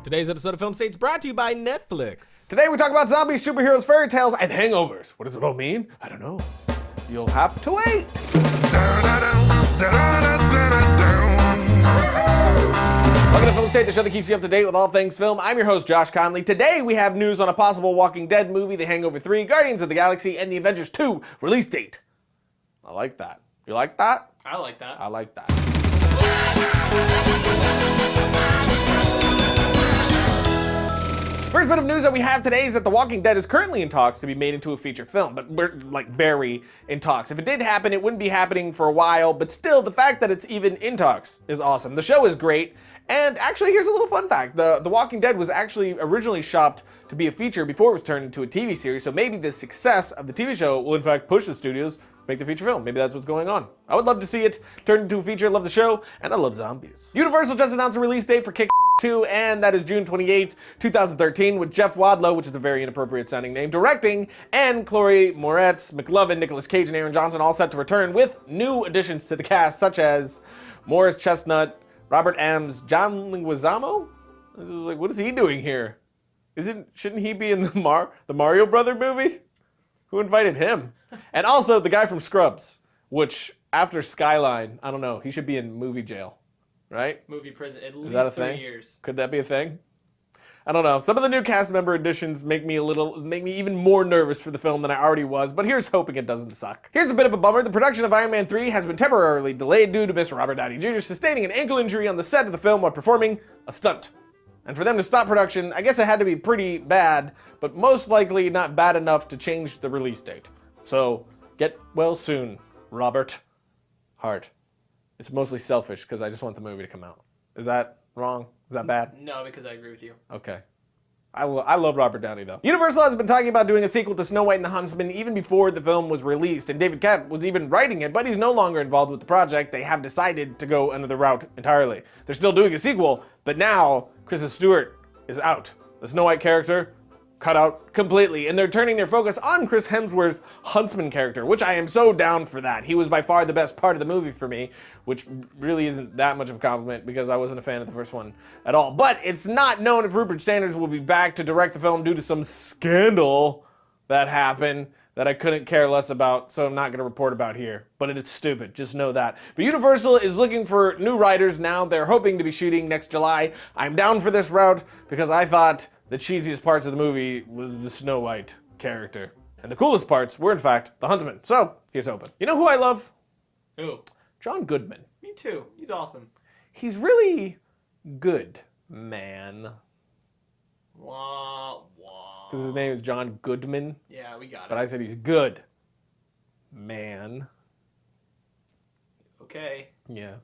Today's episode of Film State's brought to you by Netflix. Today we talk about zombies, superheroes, fairy tales, and hangovers. What does it all mean? I don't know. You'll have to wait. Welcome to Film State, the show that keeps you up to date with all things film. I'm your host, Josh Conley. Today we have news on a possible Walking Dead movie, The Hangover 3, Guardians of the Galaxy, and the Avengers 2 release date. I like that. You like that? I like that. I like that. First bit of news that we have today is that The Walking Dead is currently in talks to be made into a feature film, but we're very in talks. If it did happen, it wouldn't be happening for a while, but still, the fact that it's even in talks is awesome. The show is great, and actually, here's a little fun fact. The Walking Dead was actually originally shopped to be a feature before it was turned into a TV series, so maybe the success of the TV show will in fact push the studios to make the feature film. Maybe that's what's going on. I would love to see it turned into a feature. I love the show, and I love zombies. Universal just announced a release date for Kick 2, and that is June 28th, 2013, with Jeff Wadlow, which is a very inappropriate sounding name, directing, and Chloe Moretz, McLovin, Nicolas Cage, and Aaron Johnson all set to return with new additions to the cast, such as Morris Chestnut, Robert Ames, John Leguizamo? Like, what is he doing here? Shouldn't he be in the Mario Brother movie? Who invited him? And also the guy from Scrubs, which after Skyline, I don't know, he should be in movie jail, right? Movie prison, at Is that a least 3 thing? years. Could that be a thing? I don't know. Some of the new cast member additions make me even more nervous for the film than I already was, but here's hoping it doesn't suck. Here's a bit of a bummer. The production of Iron Man 3 has been temporarily delayed due to Mr. Robert Downey Jr. sustaining an ankle injury on the set of the film while performing a stunt. And for them to stop production, I guess it had to be pretty bad, but most likely not bad enough to change the release date. So, get well soon, Robert Hart. It's mostly selfish because I just want the movie to come out. Is that wrong? Is that bad? No, because I agree with you. Okay. I love Robert Downey, though. Universal has been talking about doing a sequel to Snow White and the Huntsman even before the film was released, and David Koepp was even writing it, but he's no longer involved with the project. They have decided to go another route entirely. They're still doing a sequel, but now Kristen Stewart is out. The Snow White character cut out completely, and they're turning their focus on Chris Hemsworth's Huntsman character, which I am so down for that. He was by far the best part of the movie for me, which really isn't that much of a compliment because I wasn't a fan of the first one at all. But it's not known if Rupert Sanders will be back to direct the film due to some scandal that happened that I couldn't care less about, so I'm not going to report about here. But it is stupid, just know that. But Universal is looking for new writers now. They're hoping to be shooting next July. I'm down for this route because I thought the cheesiest parts of the movie was the Snow White character. And the coolest parts were, in fact, the Huntsman. So, here's open. You know who I love? Who? John Goodman. Me too. He's awesome. He's really good, man. Wah, wah. Because his name is John Goodman. Yeah, we got it. But I said he's good, man. Okay. Yeah.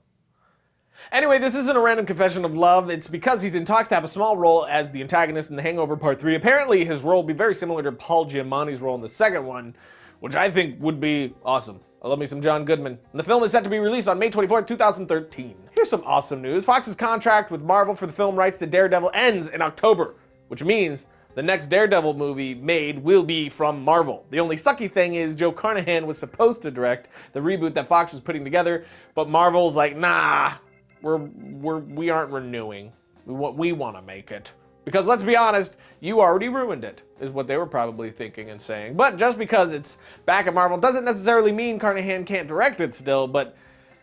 Anyway, this isn't a random confession of love. It's because he's in talks to have a small role as the antagonist in The Hangover Part 3. Apparently, his role will be very similar to Paul Giamatti's role in the second one, which I think would be awesome. I love me some John Goodman. And the film is set to be released on May 24th, 2013. Here's some awesome news. Fox's contract with Marvel for the film rights to Daredevil ends in October, which means the next Daredevil movie made will be from Marvel. The only sucky thing is Joe Carnahan was supposed to direct the reboot that Fox was putting together, but Marvel's like, nah, we aren't renewing. We want to make it. Because let's be honest, you already ruined it, is what they were probably thinking and saying. But just because it's back at Marvel doesn't necessarily mean Carnahan can't direct it still, but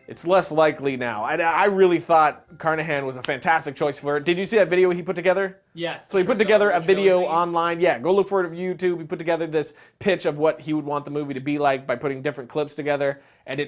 it's less likely now. I really thought Carnahan was a fantastic choice for it. Did you see that video he put together? Yes. So he put together a video online. Yeah, go look for it on YouTube. He put together this pitch of what he would want the movie to be like by putting different clips together, and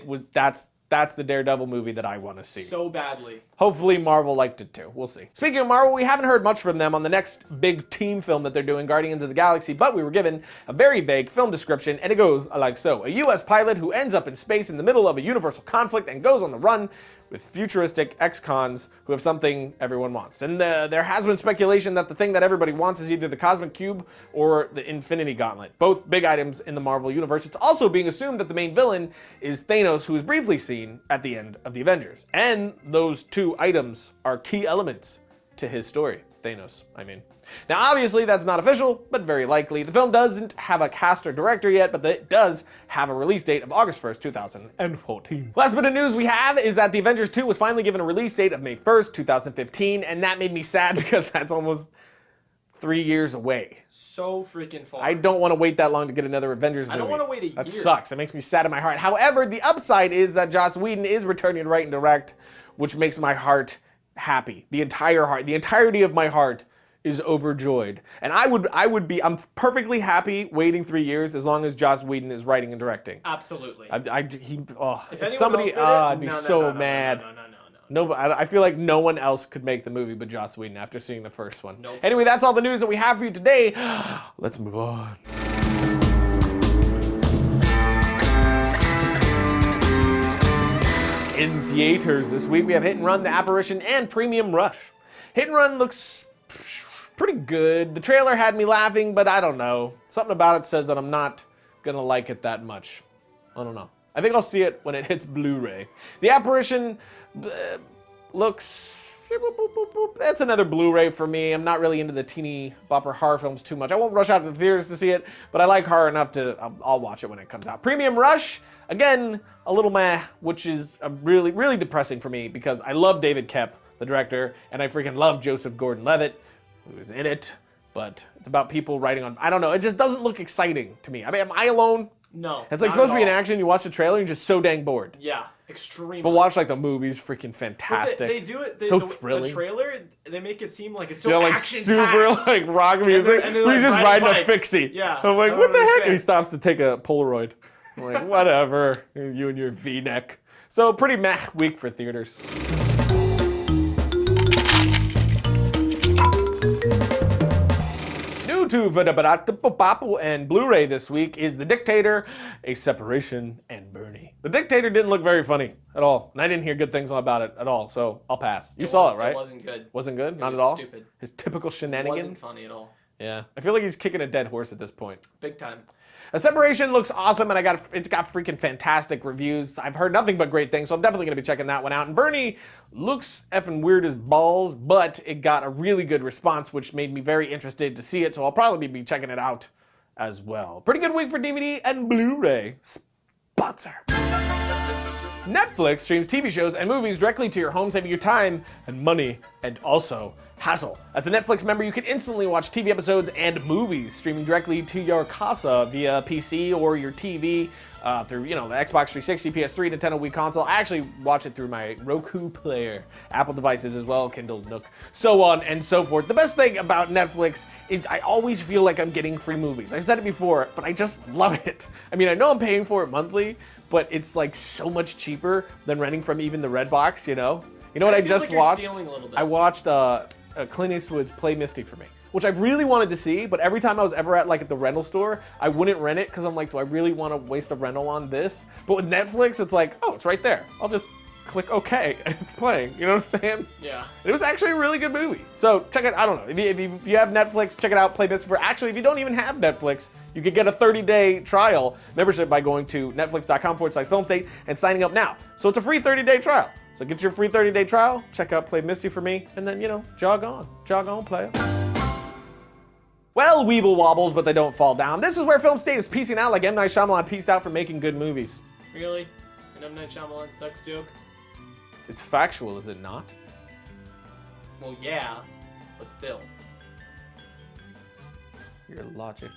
that's the Daredevil movie that I want to see. So badly. Hopefully Marvel liked it too. We'll see. Speaking of Marvel, we haven't heard much from them on the next big team film that they're doing, Guardians of the Galaxy, but we were given a very vague film description, and it goes like so. A US pilot who ends up in space in the middle of a universal conflict and goes on the run with futuristic ex-cons who have something everyone wants. And there has been speculation that the thing that everybody wants is either the Cosmic Cube or the Infinity Gauntlet, both big items in the Marvel Universe. It's also being assumed that the main villain is Thanos, who is briefly seen at the end of the Avengers. And those two items are key elements to his story. Thanos, I mean. Now, obviously, that's not official, but very likely. The film doesn't have a cast or director yet, but it does have a release date of August 1st, 2014. Last bit of news we have is that the Avengers 2 was finally given a release date of May 1st, 2015, and that made me sad because that's almost 3 years away. So freaking far. I don't want to wait that long to get another Avengers movie. I don't want to wait a year. That sucks. It makes me sad in my heart. However, the upside is that Joss Whedon is returning to write and direct, which makes my heart happy. The entirety of my heart is overjoyed. And I'm perfectly happy waiting 3 years as long as Joss Whedon is writing and directing. Absolutely. If somebody, I'd be so mad. No, I feel like no one else could make the movie but Joss Whedon after seeing the first one. Nope. Anyway, that's all the news that we have for you today. Let's move on. In theaters this week, we have Hit and Run, The Apparition, and Premium Rush. Hit and Run looks pretty good. The trailer had me laughing, but I don't know. Something about it says that I'm not gonna like it that much. I don't know. I think I'll see it when it hits Blu-ray. The Apparition looks... That's another Blu-ray for me. I'm not really into the teeny bopper horror films too much. I won't rush out to the theaters to see it, but I like horror enough to... I'll watch it when it comes out. Premium Rush, again, a little meh, which is really, really depressing for me because I love David Koepp, the director, and I freaking love Joseph Gordon-Levitt, who is in it, but it's about people writing on... I don't know, it just doesn't look exciting to me. I mean, am I alone? No. It's like supposed to be an action, you watch the trailer, and you're just so dang bored. Yeah, extremely. But watch like the movies, freaking fantastic. They do it. So thrilling. The trailer, they make it seem like it's so like super like rock music. And then, but he's like, just riding a bikes. fixie. Yeah. I'm like, I what the don't heck? And he understand. stops to take a Polaroid. I'm like, whatever. You and your V-neck. So pretty meh week for theaters. New to Vadabaratapapapu and Blu-ray this week is The Dictator, A Separation, and Bernie. The Dictator didn't look very funny at all, and I didn't hear good things about it at all, so I'll pass. You saw it, right? It wasn't good. Wasn't good? Not was at all? stupid. His typical shenanigans? It wasn't funny at all. Yeah. I feel like he's kicking a dead horse at this point. Big time. A Separation looks awesome, and it's got freaking fantastic reviews. I've heard nothing but great things, so I'm definitely going to be checking that one out. And Bernie looks effing weird as balls, but it got a really good response, which made me very interested to see it, so I'll probably be checking it out as well. Pretty good week for DVD and Blu-ray. Sponsor. Netflix streams TV shows and movies directly to your home, saving you time and money and also hassle. As a Netflix member, you can instantly watch TV episodes and movies streaming directly to your casa via PC or your TV through, the Xbox 360, PS3, Nintendo Wii console. I actually watch it through my Roku player, Apple devices as well, Kindle, Nook, so on and so forth. The best thing about Netflix is I always feel like I'm getting free movies. I've said it before, but I just love it. I mean, I know I'm paying for it monthly, but it's like so much cheaper than renting from even the Redbox, You know what I just like you're watched? stealing a little bit. I watched Clint Eastwood's Play Misty for Me, which I've really wanted to see, but every time I was ever at the rental store, I wouldn't rent it because I'm like, do I really want to waste a rental on this? But with Netflix, it's like, oh, it's right there. I'll just click OK and it's playing. You know what I'm saying? Yeah. It was actually a really good movie. So check it. I don't know. If you have Netflix, check it out. Play Misty. Actually, if you don't even have Netflix, you could get a 30-day trial membership by going to netflix.com/filmstate and signing up now. So it's a free 30-day trial. So get your free 30-day trial, check out Play Misty for Me, and then, jog on, player. Well, weeble wobbles, but they don't fall down. This is where Film State is piecing out like M. Night Shyamalan pieced out for making good movies. Really? An M. Night Shyamalan sex joke? It's factual, is it not? Well, yeah, but still. Your logic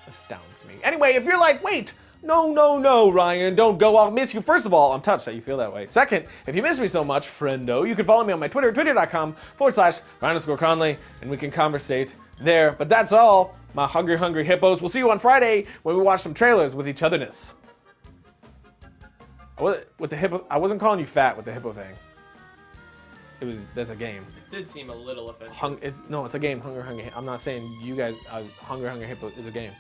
astounds me. Anyway, if you're like, wait, no, Ryan, don't go, I'll miss you. First of all, I'm touched that you feel that way. Second, if you miss me so much, friendo, you can follow me on my Twitter, twitter.com/Ryan_Conley, and we can conversate there. But that's all, my hungry hippos. We'll see you on Friday when we watch some trailers with each otherness. With the hippo, I wasn't calling you fat with the hippo thing. That's a game. It did seem a little offensive. It's a game, Hungry. I'm not saying you guys, Hungry Hippo is a game.